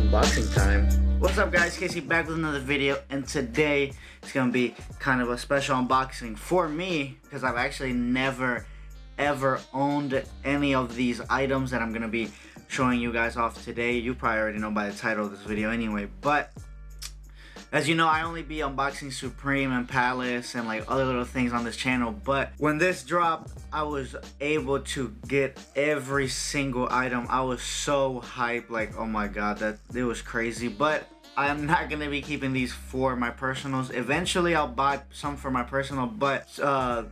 unboxing time. What's up guys, Keysy back with another video, and today it's gonna be kind of a special unboxing for me because I've actually never ever owned any of these items that I'm gonna be showing you guys off today. You probably already know by the title of this video anyway, but as you know, I only be unboxing Supreme and Palace and like other little things on this channel, but when this dropped, I was able to get every single item. I was so hyped, like, oh my god, that it was crazy. But I'm not gonna be keeping these for my personals. Eventually I'll buy some for my personal, but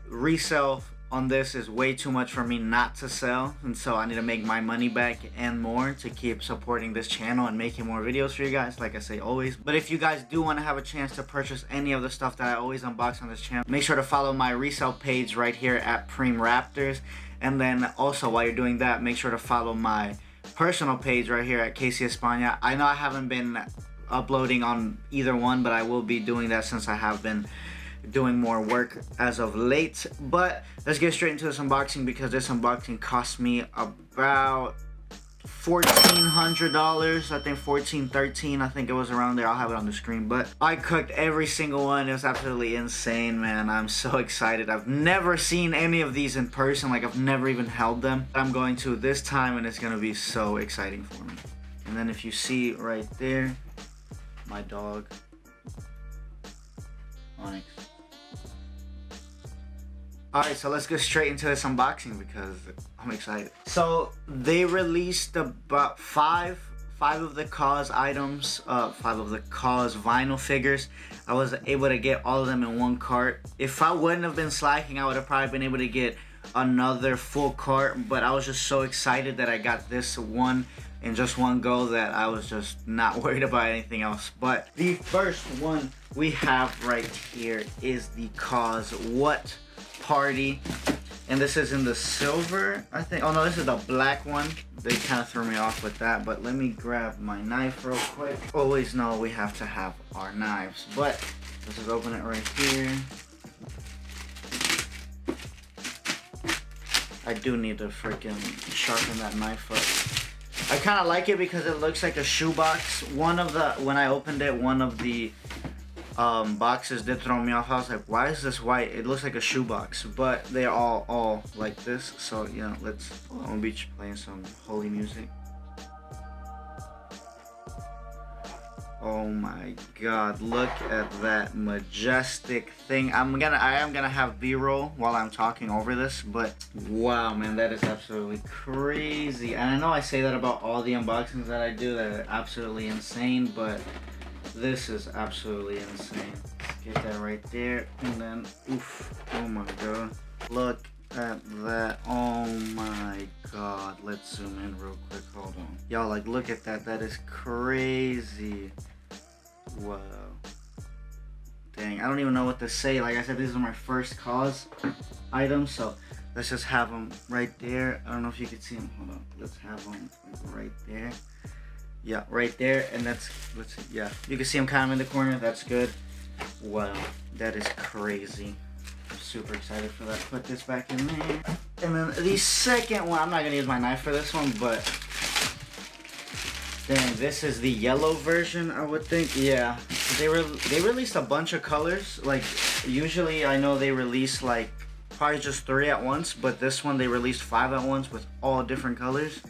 resale on this is way too much for me not to sell, and so I need to make my money back and more to keep supporting this channel and making more videos for you guys, like I say always. But if you guys do want to have a chance to purchase any of the stuff that I always unbox on this channel, make sure to follow my resale page right here at Preem Raptors. And then also while you're doing that, make sure to follow my personal page right here at Keysy Espana. I know I haven't been uploading on either one, but I will be doing that since I have been doing more work as of late. But let's get straight into this unboxing because this unboxing cost me about $1,400. I think 14, 13, I think it was around there. I'll have it on the screen, but I cooked every single one. It was absolutely insane, man. I'm so excited. I've never seen any of these in person. Like, I've never even held them. I'm going to this time, and it's gonna be so exciting for me. And then if you see right there, my dog Onyx. Alright, so let's get straight into this unboxing because I'm excited. So they released about five of the Kaws items, 5 of the Kaws vinyl figures. I was able to get all of them in one cart. If I wouldn't have been slacking, I would have probably been able to get another full cart, but I was just so excited that I got this one in just one go that I was just not worried about anything else. But the first one we have right here is the Kaws What Party, and this is in the silver, I think. Oh no, this is the black one. They kind of threw me off with that, but let me grab my knife real quick. Always know we have to have our knives, but let's just open it right here. I do need to freaking sharpen that knife up. I kind of like it because it looks like a shoebox. When I opened it, one of the boxes did throw me off. I was like, why is this white? It looks like a shoebox, but they're all like this. So you know, I'm gonna be playing some holy music. Oh my god, look at that majestic thing. I am gonna have B-roll while I'm talking over this, but wow, man, that is absolutely crazy. And I know I say that about all the unboxings that I do, that are absolutely insane, but this is absolutely insane. Let's get that right there, and then oof, oh my god, look at that. Oh my god, let's zoom in real quick. Hold on, y'all, like, look at that. That is crazy. Wow, dang, I don't even know what to say. Like I said, these are my first Kaws items, so let's just have them right there. I don't know if you can see them. Hold on, let's have them right there. Yeah, right there, and let's see. Yeah, you can see them kind of in the corner. That's good. Wow, that is crazy. I'm super excited for that. Put this back in there. And then the second one, I'm not gonna use my knife for this one, but then this is the yellow version, I would think. Yeah, they released a bunch of colors. Like, usually I know they release like probably just 3 at once, but this one they released 5 at once with all different colors.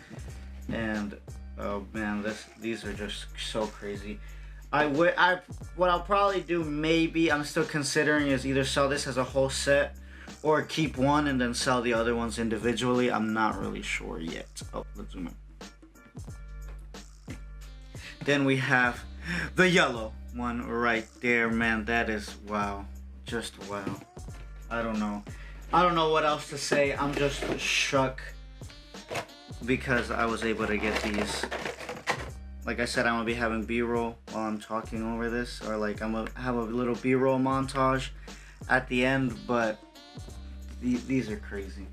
And oh man, these are just so crazy. What I'll probably do, maybe I'm still considering, is either sell this as a whole set or keep one and then sell the other ones individually. I'm not really sure yet. Oh, let's zoom in. Then we have the yellow one right there, man. That is wow, just wow. I don't know what else to say. I'm just shook because I was able to get these. Like I said, I'm gonna be having B-roll while I'm talking over this, or like I'm gonna have a little B-roll montage at the end, but these are crazy.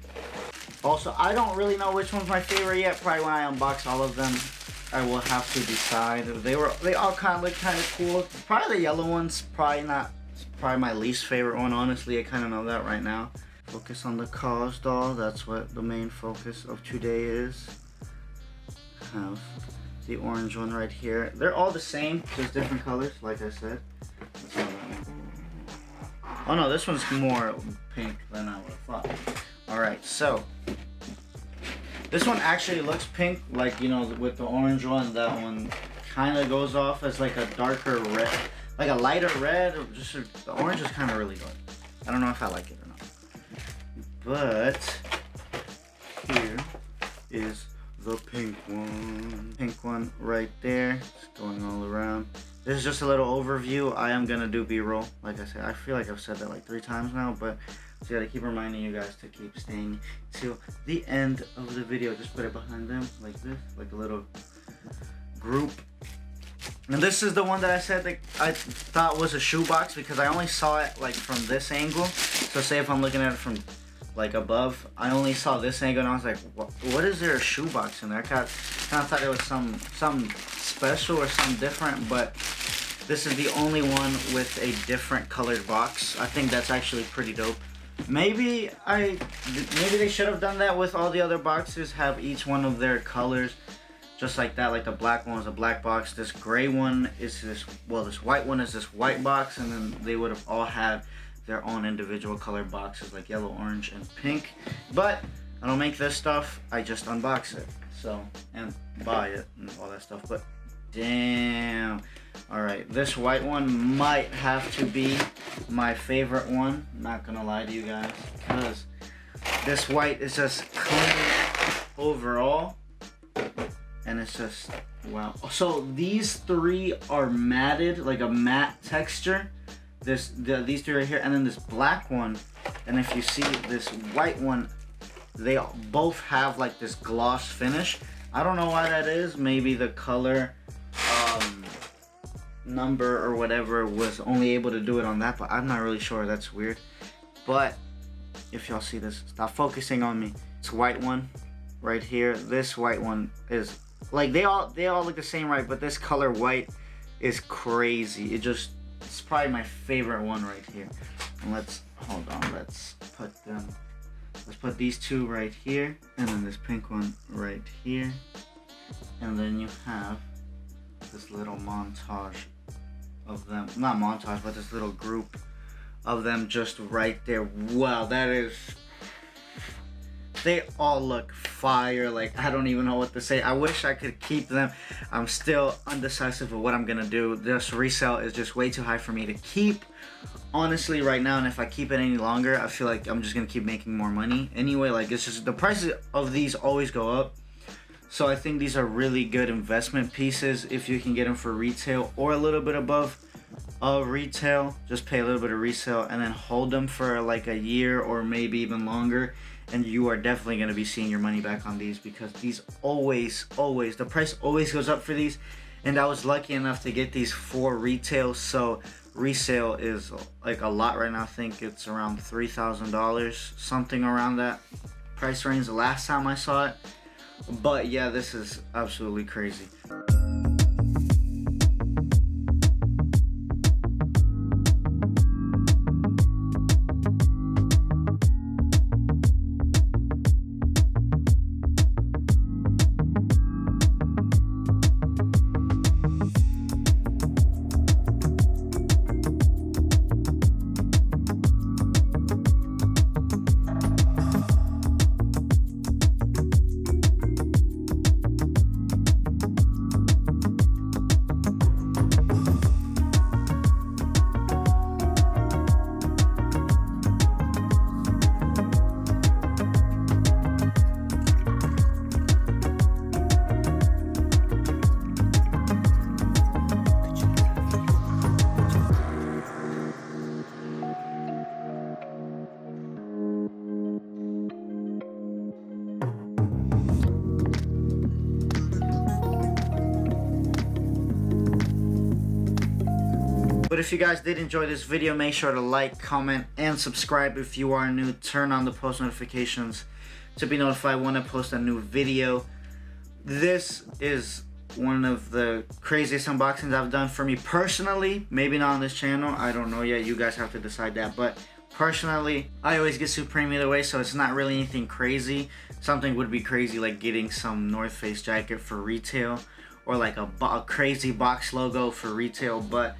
Also, I don't really know which one's my favorite yet. Probably when I unbox all of them, I will have to decide. They all kind of look kind of cool. Probably the yellow one's probably my least favorite one, honestly. I kind of know that right now. Focus on the Kaws doll. That's what the main focus of today is. Have the orange one right here. They're all the same, just different colors, like I said. Oh no, this one's more pink than I would have thought. Alright, so this one actually looks pink, like, you know, with the orange one. That one kind of goes off as like a darker red, like a lighter red, or just the orange is kind of really dark. I don't know if I like it or not. But here is the pink one. Pink one right there. It's going all around. This is just a little overview. I am gonna do B-roll. Like I said, I feel like I've said that like 3 times now, but just gotta keep reminding you guys to keep staying till the end of the video. Just put it behind them like this, like a little group. And this is the one that I said that I thought was a shoebox because I only saw it like from this angle. So say if I'm looking at it from like above, I only saw this angle and I was like, what is there a shoebox in there? I kind of thought it was some special or something different, but this is the only one with a different colored box. I think that's actually pretty dope. Maybe they should have done that with all the other boxes, have each one of their colors just like that. Like the black one is a black box, this gray one is this, well, this white one is this white box, and then they would have all had their own individual colored boxes like yellow, orange, and pink. But I don't make this stuff, I just unbox it, so, and buy it and all that stuff. But damn. Alright, this white one might have to be my favorite one, not gonna lie to you guys, because this white is just clean overall, and it's just, wow. So these 3 are matted, like a matte texture. These 3 right here, and then this black one, and if you see this white one, they both have like this gloss finish. I don't know why that is. Maybe the color number or whatever was only able to do it on that, but I'm not really sure. That's weird. But if y'all see this, stop focusing on me. It's white one right here. This white one is like, they all look the same, right? But this color white is crazy. It's probably my favorite one right here. And let's put these 2 right here, and then this pink one right here, and then you have this little montage of them, not montage, but this little group of them just right there. Wow, that is, they all look fire. Like, I don't even know what to say. I wish I could keep them. I'm still undecisive of what I'm gonna do. This resale is just way too high for me to keep, honestly, right now. And if I keep it any longer, I feel like I'm just gonna keep making more money anyway. Like, it's just, the prices of these always go up. So I think these are really good investment pieces if you can get them for retail or a little bit above retail. Just pay a little bit of resale and then hold them for like a year or maybe even longer, and you are definitely going to be seeing your money back on these, because these always, the price always goes up for these. And I was lucky enough to get these for retail, so resale is like a lot right now. I think it's around $3,000, something around that price range the last time I saw it. But yeah, this is absolutely crazy. But if you guys did enjoy this video, make sure to like, comment, and subscribe if you are new. Turn on the post notifications to be notified when I post a new video. This is one of the craziest unboxings I've done for me personally. Maybe not on this channel, I don't know yet. You guys have to decide that. But personally, I always get Supreme either way, so it's not really anything crazy. Something would be crazy like getting some North Face jacket for retail, or like a crazy box logo for retail, but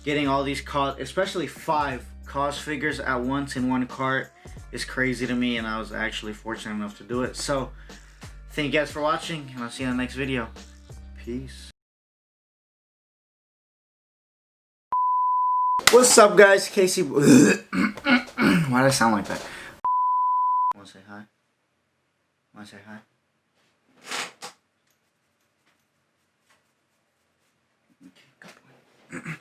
getting all these Kaws, especially 5 Kaws figures at once in one cart, is crazy to me, and I was actually fortunate enough to do it. So thank you guys for watching, and I'll see you in the next video. Peace. What's up, guys? Casey. Why did I sound like that? Wanna say hi? Wanna say hi? Okay, good boy.